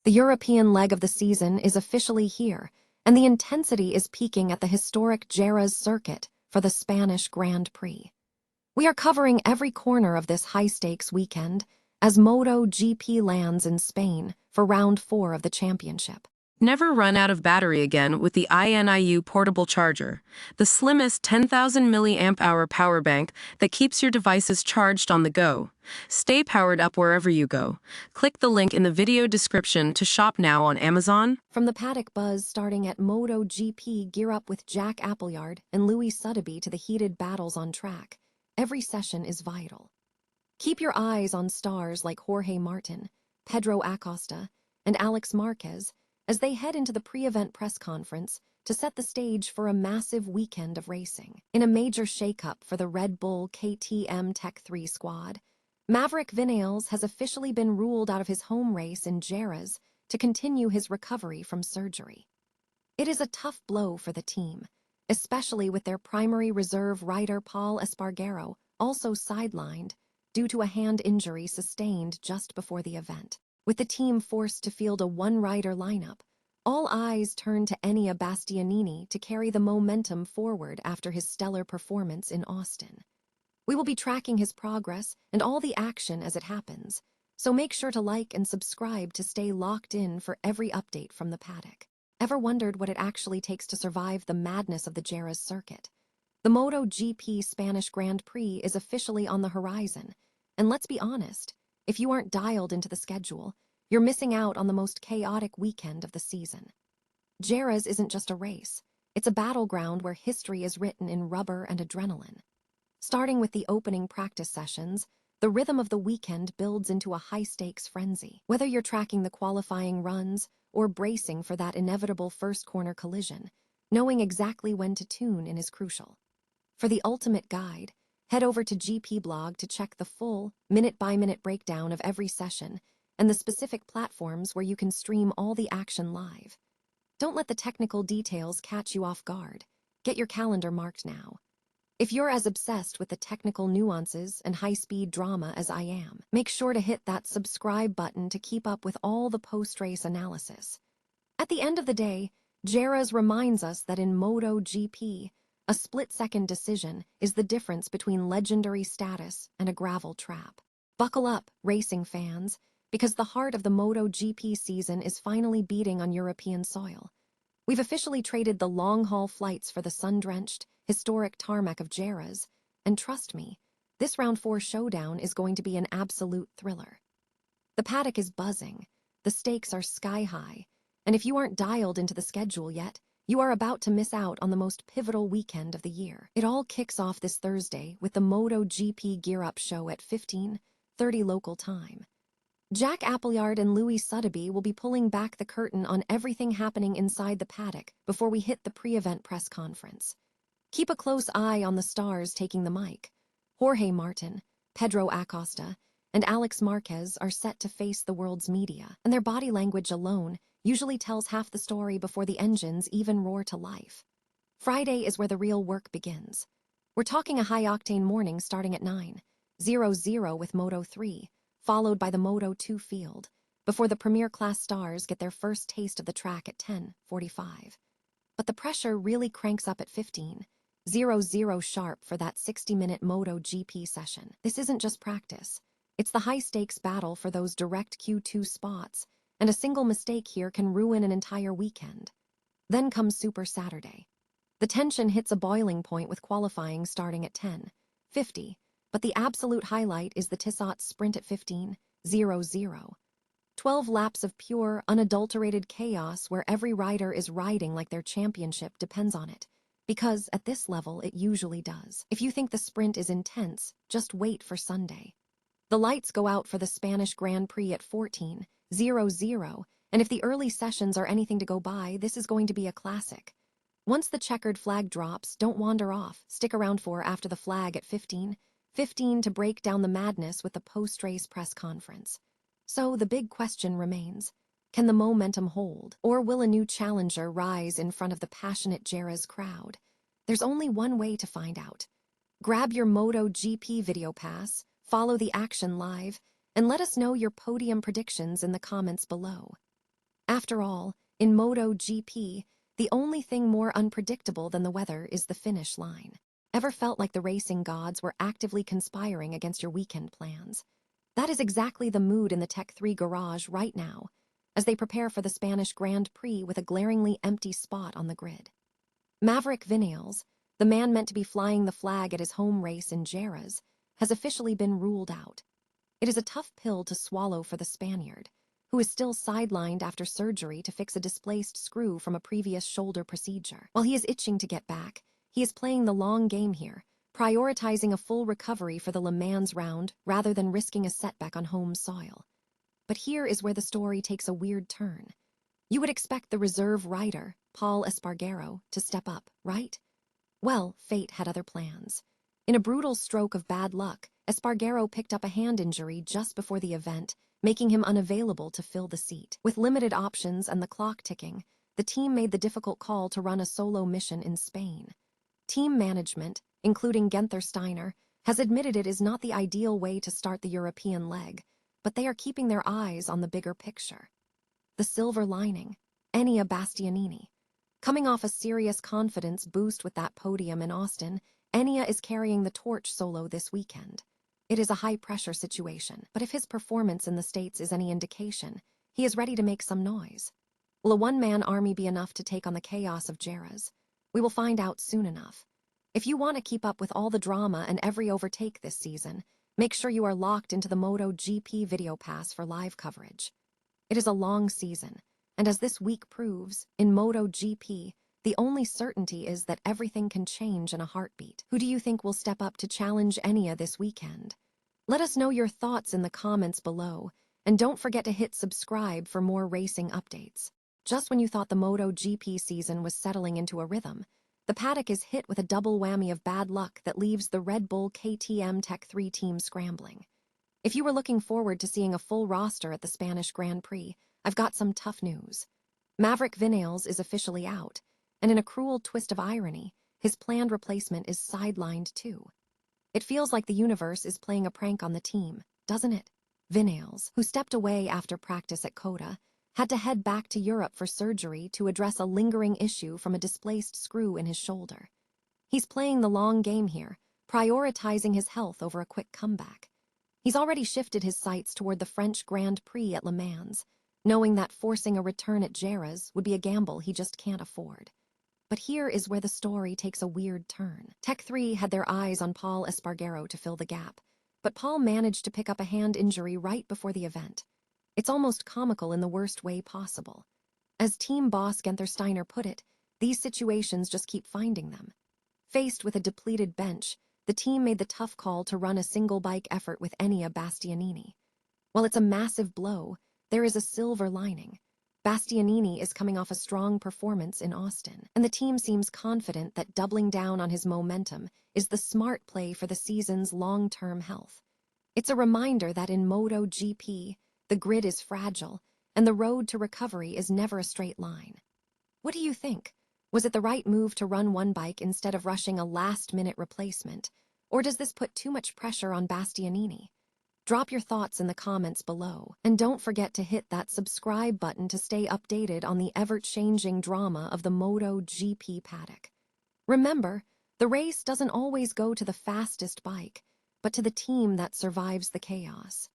The European leg of the season is officially here, and the intensity is peaking at the historic Jerez circuit for the Spanish Grand Prix. We are covering every corner of this high-stakes weekend as MotoGP lands in Spain for round 4 of the championship. Never run out of battery again with the INIU portable charger, the slimmest 10,000 mAh power bank that keeps your devices charged on the go. Stay powered up wherever you go. Click the link in the video description to shop now on Amazon. From the paddock buzz starting at MotoGP gear up with Jack Appleyard and Louis Sotheby to the heated battles on track, every session is vital. Keep your eyes on stars like Jorge Martin, Pedro Acosta, and Alex Marquez as they head into the pre-event press conference to set the stage for a massive weekend of racing. In a major shakeup for the Red Bull KTM Tech3 squad, Maverick Vinales has officially been ruled out of his home race in Jerez to continue his recovery from surgery. It is a tough blow for the team, especially with their primary reserve rider Pol Espargaro also sidelined due to a hand injury sustained just before the event. With the team forced to field a one-rider lineup, all eyes turn to Enea Bastianini to carry the momentum forward after his stellar performance in Austin. We will be tracking his progress and all the action as it happens, so make sure to like and subscribe to stay locked in for every update from the paddock. Ever wondered what it actually takes to survive the madness of the Jerez circuit? The MotoGP Spanish Grand Prix is officially on the horizon, and let's be honest, if you aren't dialed into the schedule, you're missing out on the most chaotic weekend of the season. Jerez isn't just a race, it's a battleground where history is written in rubber and adrenaline. Starting with the opening practice sessions, the rhythm of the weekend builds into a high-stakes frenzy. Whether you're tracking the qualifying runs or bracing for that inevitable first-corner collision, knowing exactly when to tune in is crucial. For the ultimate guide, head over to GP Blog to check the full, minute-by-minute breakdown of every session and the specific platforms where you can stream all the action live. Don't let the technical details catch you off guard. Get your calendar marked now. If you're as obsessed with the technical nuances and high-speed drama as I am, make sure to hit that subscribe button to keep up with all the post-race analysis. At the end of the day, Jerez reminds us that in MotoGP, a split-second decision is the difference between legendary status and a gravel trap. Buckle up, racing fans, because the heart of the MotoGP season is finally beating on European soil. We've officially traded the long-haul flights for the sun-drenched, historic tarmac of Jerez, and trust me, this round 4 showdown is going to be an absolute thriller. The paddock is buzzing, the stakes are sky-high, and if you aren't dialed into the schedule yet, you are about to miss out on the most pivotal weekend of the year. It all kicks off this Thursday with the MotoGP Gear Up show at 15:30 local time. Jack Appleyard and Louis Sotheby will be pulling back the curtain on everything happening inside the paddock before we hit the pre-event press conference. Keep a close eye on the stars taking the mic. Jorge Martin, Pedro Acosta, and Alex Marquez are set to face the world's media, and their body language alone usually tells half the story before the engines even roar to life. Friday is where the real work begins. We're talking a high-octane morning starting at 9:00 with Moto3, followed by the Moto2 field, before the Premier Class stars get their first taste of the track at 10:45. But the pressure really cranks up at 15:00 sharp for that 60-minute MotoGP session. This isn't just practice. It's the high-stakes battle for those direct Q2 spots, and a single mistake here can ruin an entire weekend. Then comes Super Saturday. The tension hits a boiling point with qualifying starting at 10:50, but the absolute highlight is the Tissot Sprint at 15:00. 12 laps of pure, unadulterated chaos where every rider is riding like their championship depends on it, because at this level it usually does. If you think the sprint is intense, just wait for Sunday. The lights go out for the Spanish Grand Prix at 14:00, and if the early sessions are anything to go by, this is going to be a classic. Once the checkered flag drops, don't wander off. Stick around for after the flag at 15:15 to break down the madness with the post-race press conference. So the big question remains, can the momentum hold, or will a new challenger rise in front of the passionate Jerez crowd? There's only one way to find out. Grab your MotoGP video pass, follow the action live, and let us know your podium predictions in the comments below. After all, in MotoGP, the only thing more unpredictable than the weather is the finish line. Ever felt like the racing gods were actively conspiring against your weekend plans? That is exactly the mood in the Tech3 garage right now, as they prepare for the Spanish Grand Prix with a glaringly empty spot on the grid. Maverick Vinales, the man meant to be flying the flag at his home race in Jerez, has officially been ruled out. It is a tough pill to swallow for the Spaniard, who is still sidelined after surgery to fix a displaced screw from a previous shoulder procedure. While he is itching to get back, he is playing the long game here, prioritizing a full recovery for the Le Mans round rather than risking a setback on home soil. But here is where the story takes a weird turn. You would expect the reserve rider, Pol Espargaro, to step up, right? Well, fate had other plans. In a brutal stroke of bad luck, Espargaro picked up a hand injury just before the event, making him unavailable to fill the seat. With limited options and the clock ticking, the team made the difficult call to run a solo mission in Spain. Team management, including Guenther Steiner, has admitted it is not the ideal way to start the European leg, but they are keeping their eyes on the bigger picture. The silver lining, Enea Bastianini. Coming off a serious confidence boost with that podium in Austin, Enea is carrying the torch solo this weekend. It is a high-pressure situation, but if his performance in the States is any indication, he is ready to make some noise. Will a one-man army be enough to take on the chaos of Jerez? We will find out soon enough. If you want to keep up with all the drama and every overtake this season, make sure you are locked into the MotoGP Video Pass for live coverage. It is a long season, and as this week proves, in MotoGP, the only certainty is that everything can change in a heartbeat. Who do you think will step up to challenge Enea this weekend? Let us know your thoughts in the comments below, and don't forget to hit subscribe for more racing updates. Just when you thought the MotoGP season was settling into a rhythm, the paddock is hit with a double whammy of bad luck that leaves the Red Bull KTM Tech3 team scrambling. If you were looking forward to seeing a full roster at the Spanish Grand Prix, I've got some tough news. Maverick Vinales is officially out, and in a cruel twist of irony, his planned replacement is sidelined too. It feels like the universe is playing a prank on the team, doesn't it? Vinales, who stepped away after practice at Coda, had to head back to Europe for surgery to address a lingering issue from a displaced screw in his shoulder. He's playing the long game here, prioritizing his health over a quick comeback. He's already shifted his sights toward the French Grand Prix at Le Mans, knowing that forcing a return at Jerez would be a gamble he just can't afford. But here is where the story takes a weird turn. Tech3 had their eyes on Pol Espargaro to fill the gap, but Pol managed to pick up a hand injury right before the event. It's almost comical in the worst way possible. As team boss Guenther Steiner put it, these situations just keep finding them. Faced with a depleted bench, the team made the tough call to run a single-bike effort with Enea Bastianini. While it's a massive blow, there is a silver lining. Bastianini is coming off a strong performance in Austin, and the team seems confident that doubling down on his momentum is the smart play for the season's long-term health. It's a reminder that in MotoGP, the grid is fragile, and the road to recovery is never a straight line. What do you think? Was it the right move to run one bike instead of rushing a last-minute replacement, or does this put too much pressure on Bastianini? Drop your thoughts in the comments below, and don't forget to hit that subscribe button to stay updated on the ever-changing drama of the MotoGP paddock. Remember, the race doesn't always go to the fastest bike, but to the team that survives the chaos.